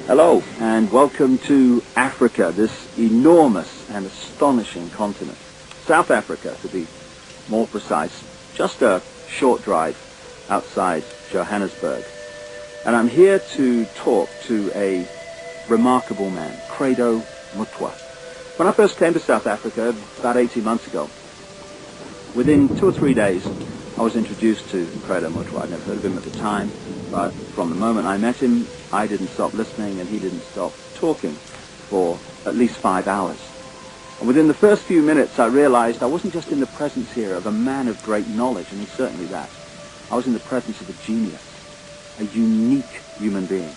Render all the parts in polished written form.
Hello, and welcome to Africa, this enormous and astonishing continent. South Africa, to be more precise, just a short drive outside Johannesburg. And I'm here to talk to a remarkable man, Credo Mutwa. When I first came to South Africa about 18 months ago, within 2 or 3 days, I was introduced to Credo Mutwa. I'd never heard of him at the time, but from the moment I met him, I didn't stop listening and he didn't stop talking for at least 5 hours. And within the first few minutes, I realized I wasn't just in the presence here of a man of great knowledge, and he's certainly that. I was in the presence of a genius, a unique human being.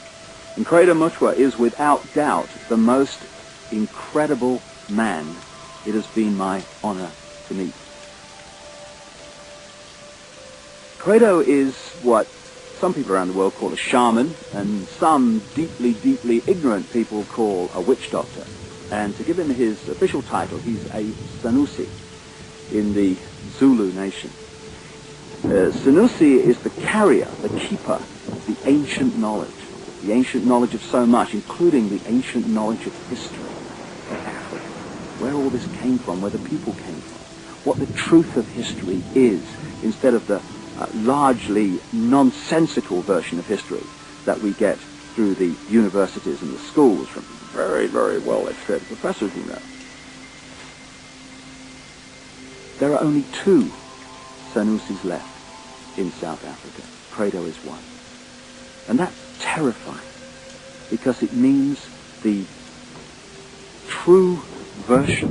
And Credo Mutwa is without doubt the most incredible man it has been my honor to meet. Credo is what some people around the world call a shaman, and some deeply, deeply ignorant people call a witch doctor. And to give him his official title, he's a Sanusi in the Zulu nation. Sanusi is the carrier, the keeper of the ancient knowledge of so much, including the ancient knowledge of history of Africa, where all this came from, where the people came from, what the truth of history is, instead of the largely nonsensical version of history that we get through the universities and the schools from very, very well-educated professors, you know. There are only 2 Sanusis left in South Africa. Credo is one. And that's terrifying, because it means the true version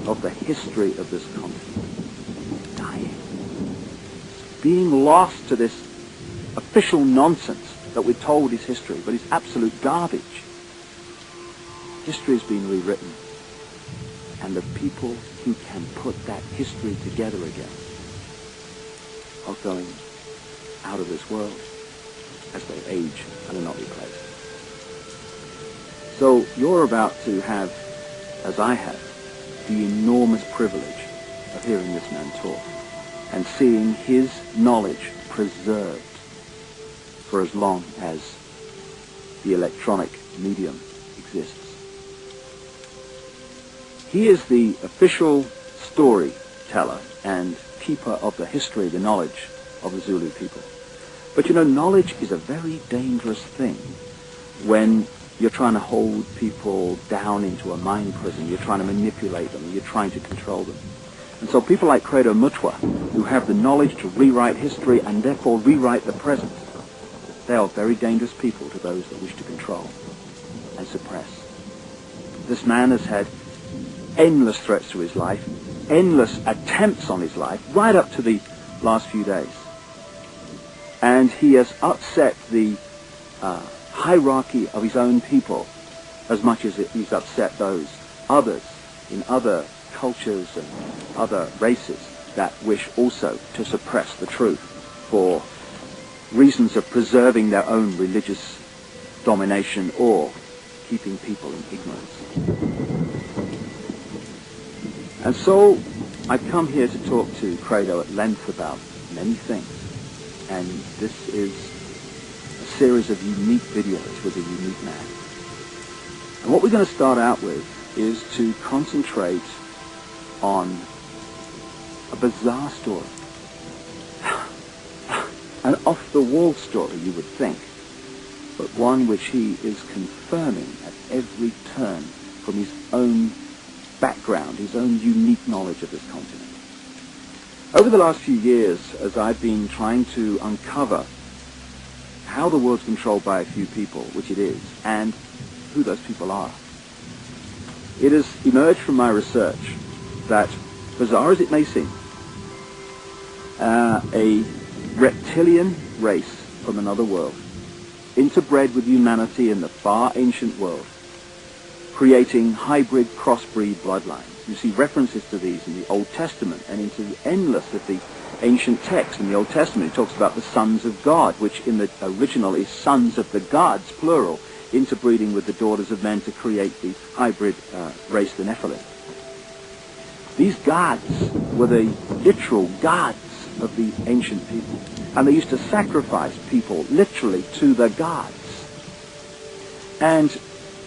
of the history of this continent dying, being lost to this official nonsense that we're told is history, but it's absolute garbage. History has been rewritten, and the people who can put that history together again are going out of this world as they age and are not replaced. So you're about to have, as I have, the enormous privilege of hearing this man talk and seeing his knowledge preserved for as long as the electronic medium exists. He is the official storyteller and keeper of the history, the knowledge of the Zulu people. But you know, knowledge is a very dangerous thing when you're trying to hold people down into a mind prison, you're trying to manipulate them, you're trying to control them. And so people like Credo Mutwa, who have the knowledge to rewrite history and therefore rewrite the present, they are very dangerous people to those that wish to control and suppress. This man has had endless threats to his life, endless attempts on his life, right up to the last few days. And he has upset the hierarchy of his own people as much as he's upset those others in other cultures and other races that wish also to suppress the truth for reasons of preserving their own religious domination or keeping people in ignorance. And so I've come here to talk to Credo at length about many things, and this is a series of unique videos with a unique man. And what we're going to start out with is to concentrate on a bizarre story, an off-the-wall story, you would think, but one which he is confirming at every turn from his own background, his own unique knowledge of this continent. Over the last few years, as I've been trying to uncover how the world's controlled by a few people, which it is, and who those people are, it has emerged from my research that, bizarre as it may seem, a reptilian race from another world, interbred with humanity in the far ancient world, creating hybrid crossbreed bloodlines. You see references to these in the Old Testament and into the endless of the ancient texts. In the Old Testament it talks about the sons of God, which in the original is sons of the gods, plural, interbreeding with the daughters of men to create the hybrid race, the Nephilim. These gods were the literal gods of the ancient people, and they used to sacrifice people literally to the gods. And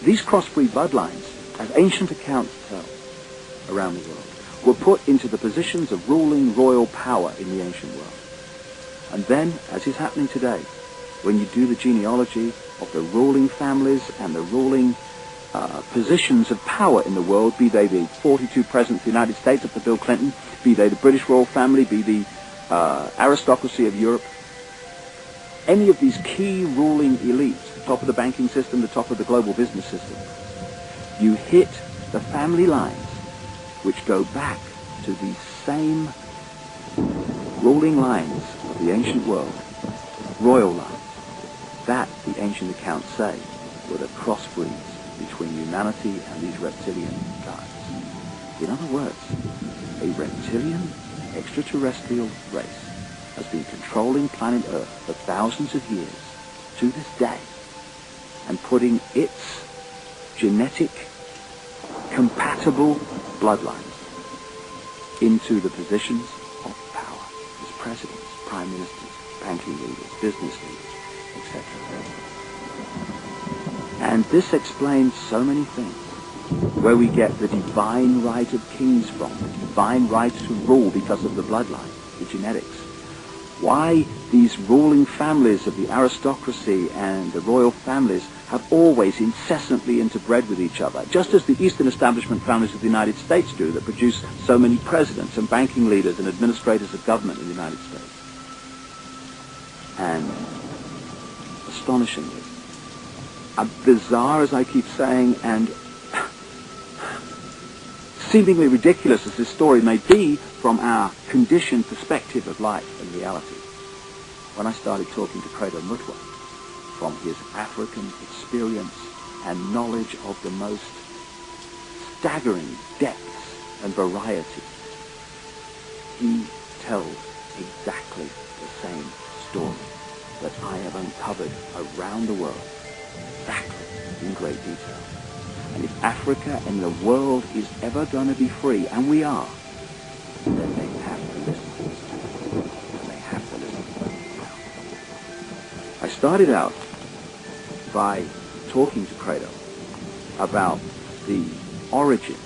these crossbreed bloodlines, as ancient accounts tell around the world, were put into the positions of ruling royal power in the ancient world. And then, as is happening today, when you do the genealogy of the ruling families and the ruling positions of power in the world, be they the 42 presidents of the United States up to Bill Clinton, be they the British royal family, be the aristocracy of Europe, any of these key ruling elites, the top of the banking system, the top of the global business system, you hit the family lines which go back to these same ruling lines of the ancient world, royal lines, that the ancient accounts say were the crossbreeds between humanity and these reptilian guys. In other words, a reptilian extraterrestrial race has been controlling planet Earth for thousands of years to this day and putting its genetic compatible bloodlines into the positions of power as presidents, prime ministers, banking leaders, business leaders, etc. And this explains so many things, where we get the divine right of kings from, the divine right to rule because of the bloodline, the genetics. Why these ruling families of the aristocracy and the royal families have always incessantly interbred with each other, just as the Eastern establishment families of the United States do, that produce so many presidents and banking leaders and administrators of government in the United States. And astonishingly, bizarre as I keep saying, and seemingly ridiculous as this story may be from our conditioned perspective of life and reality, when I started talking to Credo Mutwa from his African experience and knowledge of the most staggering depths and variety, he tells exactly the same story that I have uncovered around the world, exactly in great detail. And if Africa and the world is ever going to be free, and we are, then they have to listen to this story. And they have to listen to it now. I started out by talking to Credo about the origin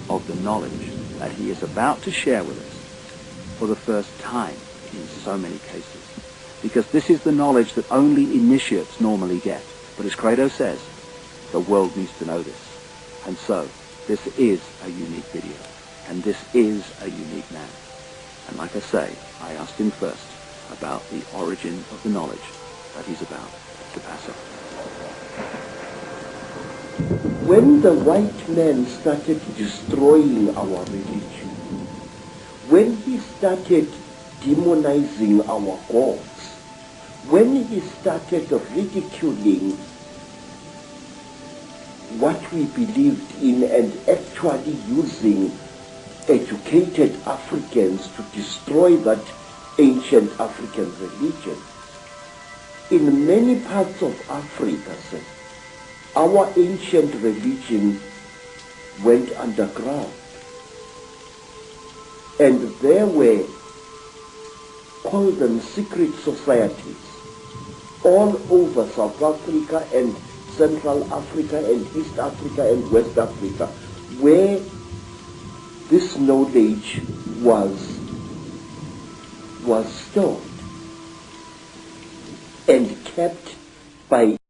of the knowledge that he is about to share with us for the first time in so many cases. Because this is the knowledge that only initiates normally get. But as Credo says, the world needs to know this. And so, this is a unique video. And this is a unique man. And like I say, I asked him first about the origin of the knowledge that he's about to pass on. When the white man started destroying our religion, when he started demonizing our gods, when he started ridiculing what we believed in and actually using educated Africans to destroy that ancient African religion, in many parts of Africa, our ancient religion went underground. And there were, call them secret societies, all over South Africa and Central Africa and East Africa and West Africa, where this knowledge was stored and kept by